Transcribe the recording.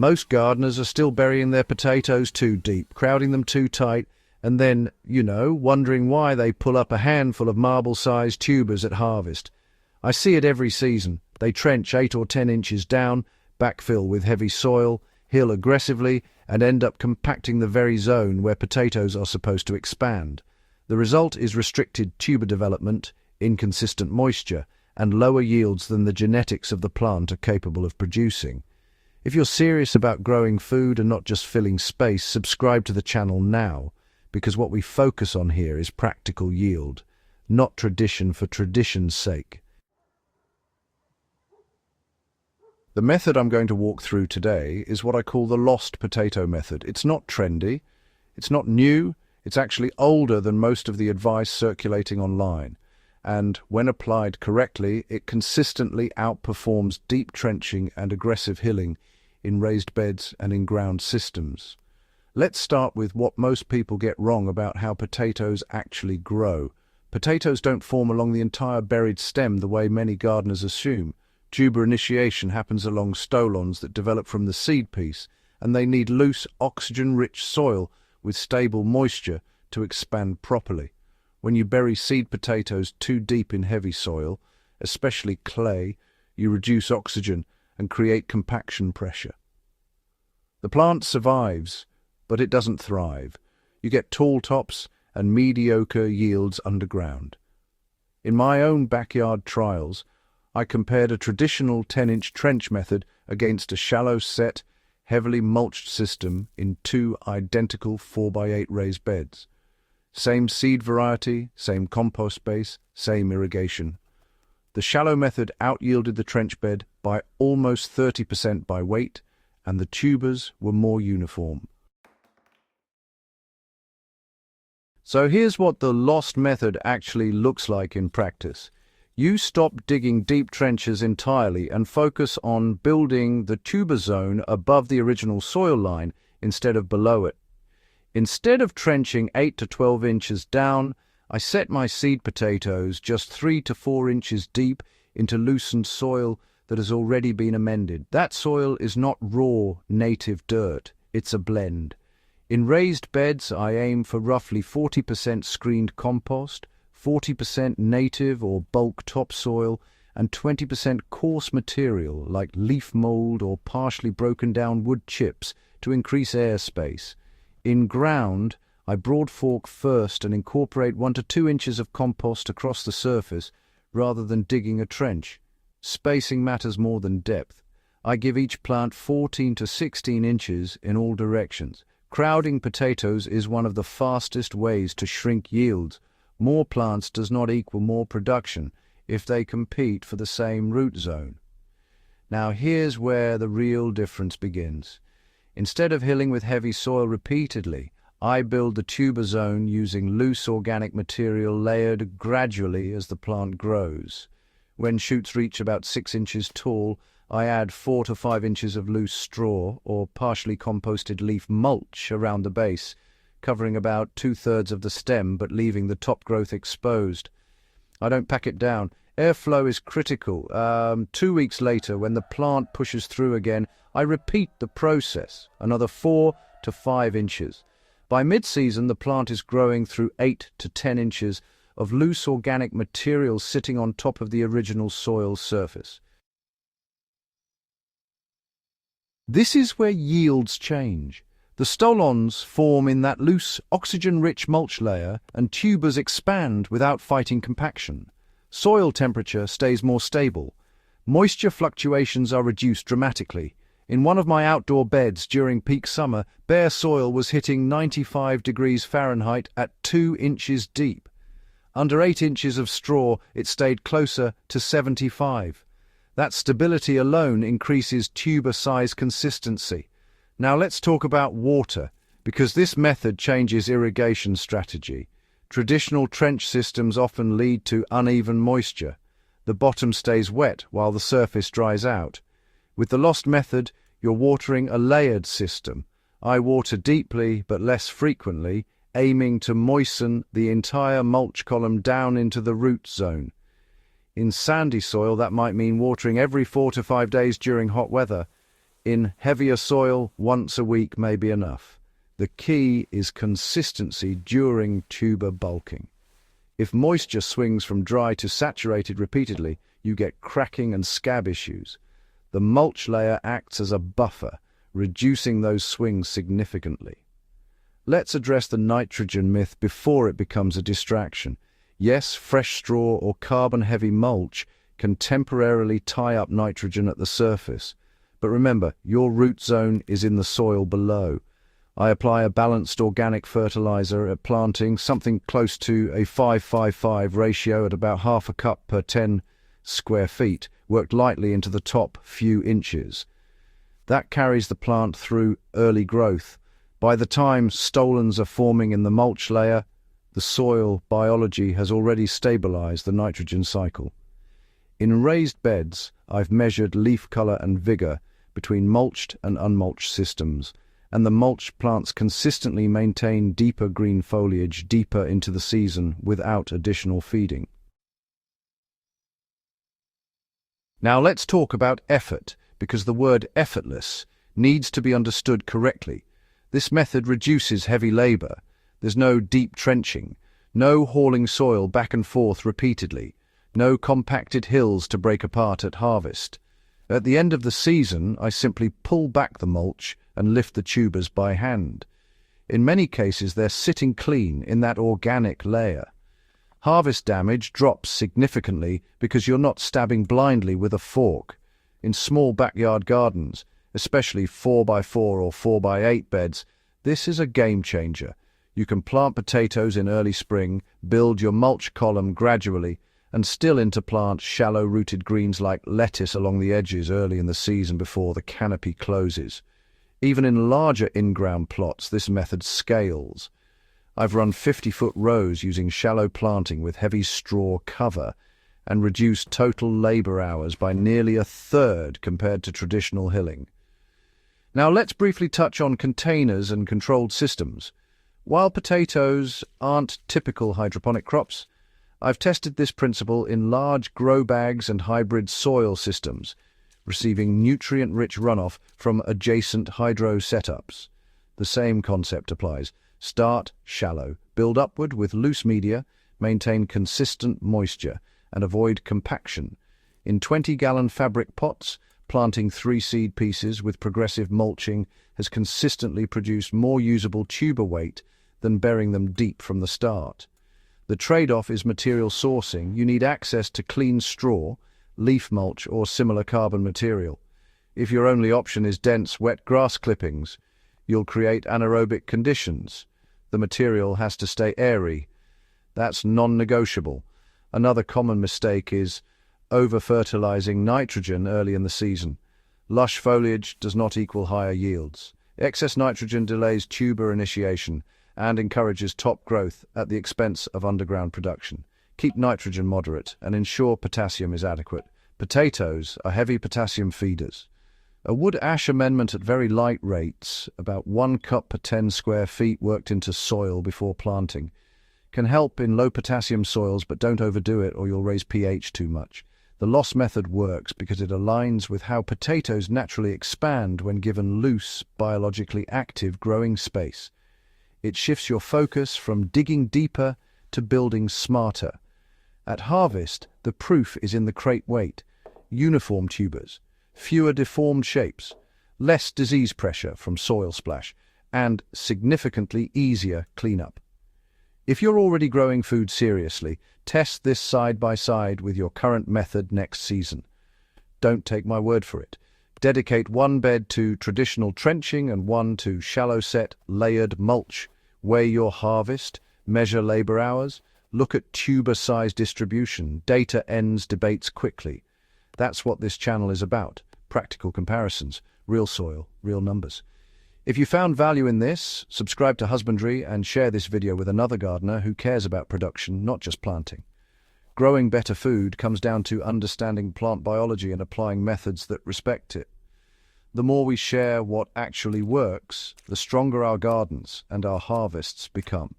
Most gardeners are still burying their potatoes too deep, crowding them too tight, and then, wondering why they pull up a handful of marble-sized tubers at harvest. I see it every season. They trench 8 or 10 inches down, backfill with heavy soil, hill aggressively, and end up compacting the very zone where potatoes are supposed to expand. The result is restricted tuber development, inconsistent moisture, and lower yields than the genetics of the plant are capable of producing. If you're serious about growing food and not just filling space, subscribe to the channel now, because what we focus on here is practical yield, not tradition for tradition's sake. The method I'm going to walk through today is what I call the lost potato method. It's not trendy, it's not new, it's actually older than most of the advice circulating online. And when applied correctly, it consistently outperforms deep trenching and aggressive hilling in raised beds and in ground systems. Let's start with what most people get wrong about how potatoes actually grow. Potatoes don't form along the entire buried stem the way many gardeners assume. Tuber initiation happens along stolons that develop from the seed piece, and they need loose, oxygen-rich soil with stable moisture to expand properly. When you bury seed potatoes too deep in heavy soil, especially clay, you reduce oxygen and create compaction pressure. The plant survives, but it doesn't thrive. You get tall tops and mediocre yields underground. In my own backyard trials, I compared a traditional 10-inch trench method against a shallow set, heavily mulched system in 2 identical 4x8 raised beds. Same seed variety, same compost base, same irrigation. The shallow method out-yielded the trench bed by almost 30% by weight, and the tubers were more uniform. So here's what the lost method actually looks like in practice. You stop digging deep trenches entirely and focus on building the tuber zone above the original soil line instead of below it. Instead of trenching 8 to 12 inches down, I set my seed potatoes just 3 to 4 inches deep into loosened soil that has already been amended. That soil is not raw, native dirt. It's a blend. In raised beds, I aim for roughly 40% screened compost, 40% native or bulk topsoil, and 20% coarse material like leaf mold or partially broken down wood chips to increase airspace. In ground, I broad fork first and incorporate 1 to 2 inches of compost across the surface rather than digging a trench. Spacing matters more than depth. I give each plant 14 to 16 inches in all directions. Crowding potatoes is one of the fastest ways to shrink yields. More plants does not equal more production if they compete for the same root zone. Now here's where the real difference begins. Instead of hilling with heavy soil repeatedly, I build the tuber zone using loose organic material layered gradually as the plant grows. When shoots reach about 6 inches tall, I add 4 to 5 inches of loose straw or partially composted leaf mulch around the base, covering about 2/3 of the stem but leaving the top growth exposed. I don't pack it down. Airflow is critical. 2 weeks later, when the plant pushes through again, I repeat the process, another 4 to 5 inches. By mid-season, the plant is growing through 8 to 10 inches of loose organic material sitting on top of the original soil surface. This is where yields change. The stolons form in that loose, oxygen-rich mulch layer, and tubers expand without fighting compaction. Soil temperature stays more stable. Moisture fluctuations are reduced dramatically. In one of my outdoor beds during peak summer, bare soil was hitting 95 degrees Fahrenheit at 2 inches deep. Under 8 inches of straw, it stayed closer to 75. That stability alone increases tuber size consistency. Now let's talk about water, because this method changes irrigation strategy. Traditional trench systems often lead to uneven moisture. The bottom stays wet while the surface dries out. With the lost method, you're watering a layered system. I water deeply but less frequently, aiming to moisten the entire mulch column down into the root zone. In sandy soil, that might mean watering every 4 to 5 days during hot weather. In heavier soil, once a week may be enough. The key is consistency during tuber bulking. If moisture swings from dry to saturated repeatedly, you get cracking and scab issues. The mulch layer acts as a buffer, reducing those swings significantly. Let's address the nitrogen myth before it becomes a distraction. Yes, fresh straw or carbon-heavy mulch can temporarily tie up nitrogen at the surface. But remember, your root zone is in the soil below. I apply a balanced organic fertilizer at planting, something close to a 5-5-5 ratio at about half a cup per 10 square feet, worked lightly into the top few inches. That carries the plant through early growth. By the time stolons are forming in the mulch layer, the soil biology has already stabilized the nitrogen cycle. In raised beds, I've measured leaf color and vigor between mulched and unmulched systems, and the mulched plants consistently maintain deeper green foliage deeper into the season without additional feeding. Now let's talk about effort, because the word effortless needs to be understood correctly. This method reduces heavy labor. There's no deep trenching, no hauling soil back and forth repeatedly, no compacted hills to break apart at harvest. At the end of the season, I simply pull back the mulch and lift the tubers by hand. In many cases, they're sitting clean in that organic layer. Harvest damage drops significantly because you're not stabbing blindly with a fork. In small backyard gardens, especially 4x4 or 4x8 beds, this is a game changer. You can plant potatoes in early spring, build your mulch column gradually, and still interplant shallow-rooted greens like lettuce along the edges early in the season before the canopy closes. Even in larger in-ground plots, this method scales. I've run 50-foot rows using shallow planting with heavy straw cover and reduced total labor hours by nearly a third compared to traditional hilling. Now let's briefly touch on containers and controlled systems. While potatoes aren't typical hydroponic crops, I've tested this principle in large grow bags and hybrid soil systems, receiving nutrient-rich runoff from adjacent hydro setups. The same concept applies. Start shallow, build upward with loose media, maintain consistent moisture, and avoid compaction. In 20-gallon fabric pots, planting 3 seed pieces with progressive mulching has consistently produced more usable tuber weight than burying them deep from the start. The trade-off is material sourcing. You need access to clean straw, leaf mulch, or similar carbon material. If your only option is dense, wet grass clippings, you'll create anaerobic conditions. The material has to stay airy. That's non-negotiable. Another common mistake is over-fertilizing nitrogen early in the season. Lush foliage does not equal higher yields. Excess nitrogen delays tuber initiation and encourages top growth at the expense of underground production. Keep nitrogen moderate and ensure potassium is adequate. Potatoes are heavy potassium feeders. A wood ash amendment at very light rates, about 1 cup per 10 square feet worked into soil before planting, can help in low potassium soils, but don't overdo it or you'll raise pH too much. The loss method works because it aligns with how potatoes naturally expand when given loose, biologically active growing space. It shifts your focus from digging deeper to building smarter. At harvest, the proof is in the crate weight, uniform tubers, fewer deformed shapes, less disease pressure from soil splash, and significantly easier cleanup. If you're already growing food seriously, test this side by side with your current method next season. Don't take my word for it. Dedicate 1 bed to traditional trenching and 1 to shallow set, layered mulch. Weigh your harvest, measure labor hours, look at tuber size distribution. Data ends debates quickly. That's what this channel is about. Practical comparisons, real soil, real numbers. If you found value in this, subscribe to Husbandry and share this video with another gardener who cares about production, not just planting. Growing better food comes down to understanding plant biology and applying methods that respect it. The more we share what actually works, the stronger our gardens and our harvests become.